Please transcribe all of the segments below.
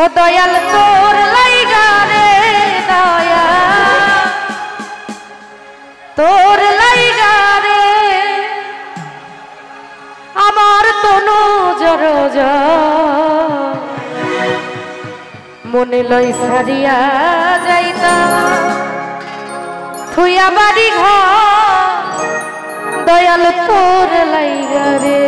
ও দয়াল তোর লাইগা রে দয়া তোর লাইগা রে আমার তনু জর মনে লই সারিয়া যাইতা থুইয়া বাড়ি ঘর দয়াল তোর লাইগা রে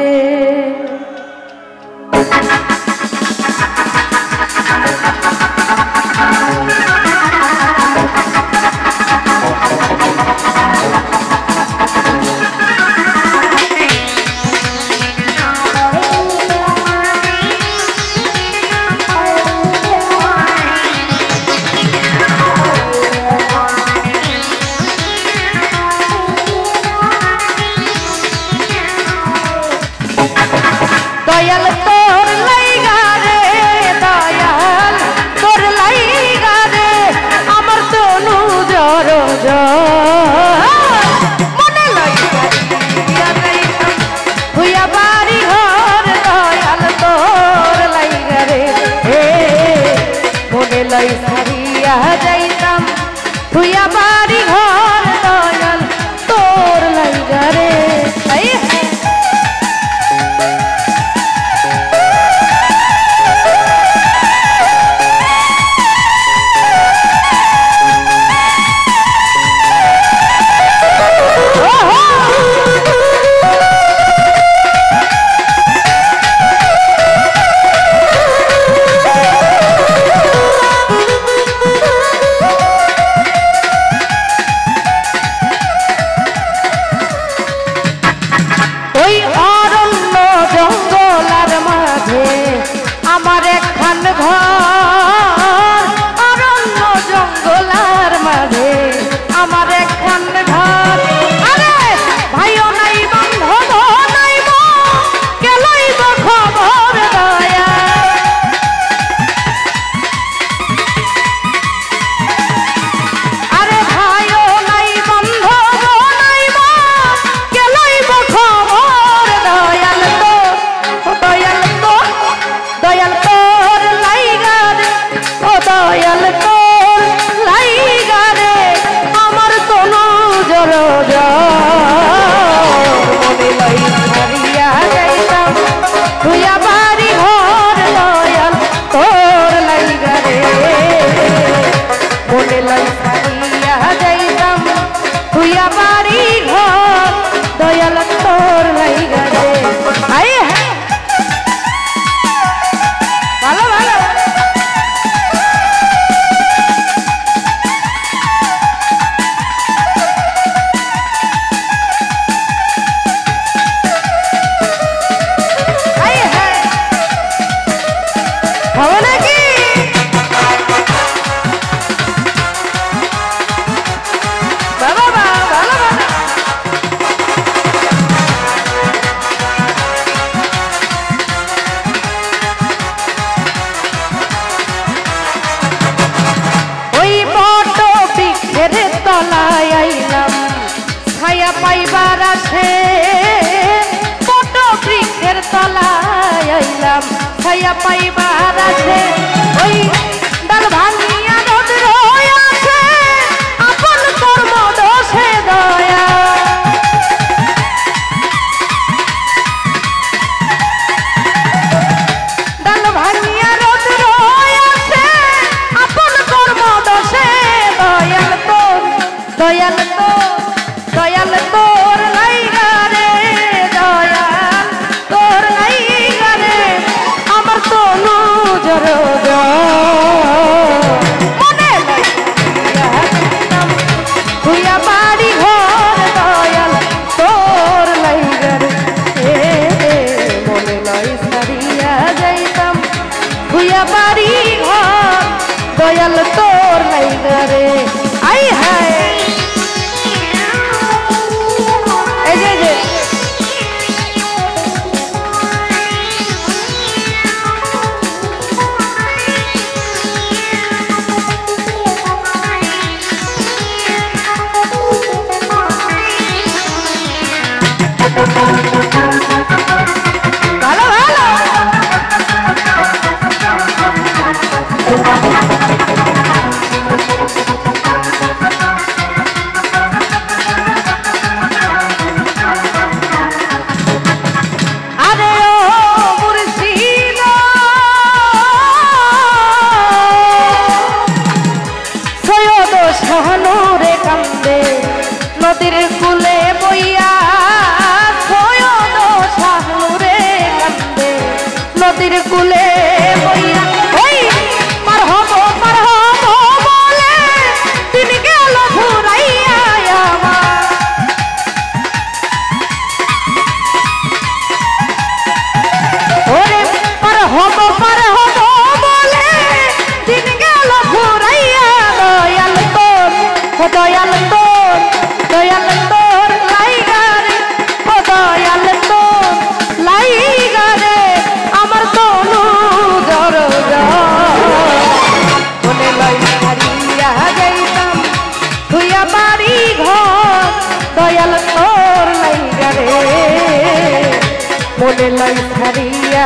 দয়াল তোর লাইগা রে দয়াল তোর লাইগা রে আমার তনু জর মনে লাইগা হইয়া বাড়ি ঘর দয়াল তোর লাইগা রে মনে লাই সারিয়া যাইতাম হইয়া বাড়ি ঘর দয়াল তোর লাইগা রে ওই অরণ্য জঙ্গলার মাঝে আমার একখান ঘর অরণ্য জঙ্গলার মাঝে আমার একখান ঘর আরে ভাইও নাই বান্ধব নাইব কে লইব খবর দয়া আরে ভাইও নাই বান্ধব নাইব কে লইব খবর দয়াল তোর লাইগা রে ও দয়াল তোর লাইগা রে আমার তনু জর মনে লাই সারিয়া যাইতাম তুইয়া বাড়ি ঘর দয়াল তোর লাইগা রে মনে লাই সারিয়া যাইতাম তুইয়া বাড়ি ঘর দয়াল তোর লাইগা রে আই ভালো ভালো হবে নাকি বাবা ভালো ভালো ওই বট বৃক্ষের তলায় আইলাম ছায়া পাইবার আছে বট বৃক্ষের তলায় আইলাম ছায়া পাইবার আছে ওই ডাল ভাঙিয়া রোদ রয় আছে আপন কর্ম দোষে দয়া ডাল ভাঙিয়া রোদ রয় আছে আপন কর্ম দোষে দয়াল তোর লাইগা রে দয়াল তোর লাইগা রে আমার তনু জর মনে লাইগা তুইয়া বাড়ি ঘর দয়াল তোর লাইগা রে মনে লাই সারিয়া যাইতাম তুইয়া বাড়ি ঘর দয়াল তোর লাইগা রে আই হায় ভালো ভালো মনে লাই ছাড়িয়া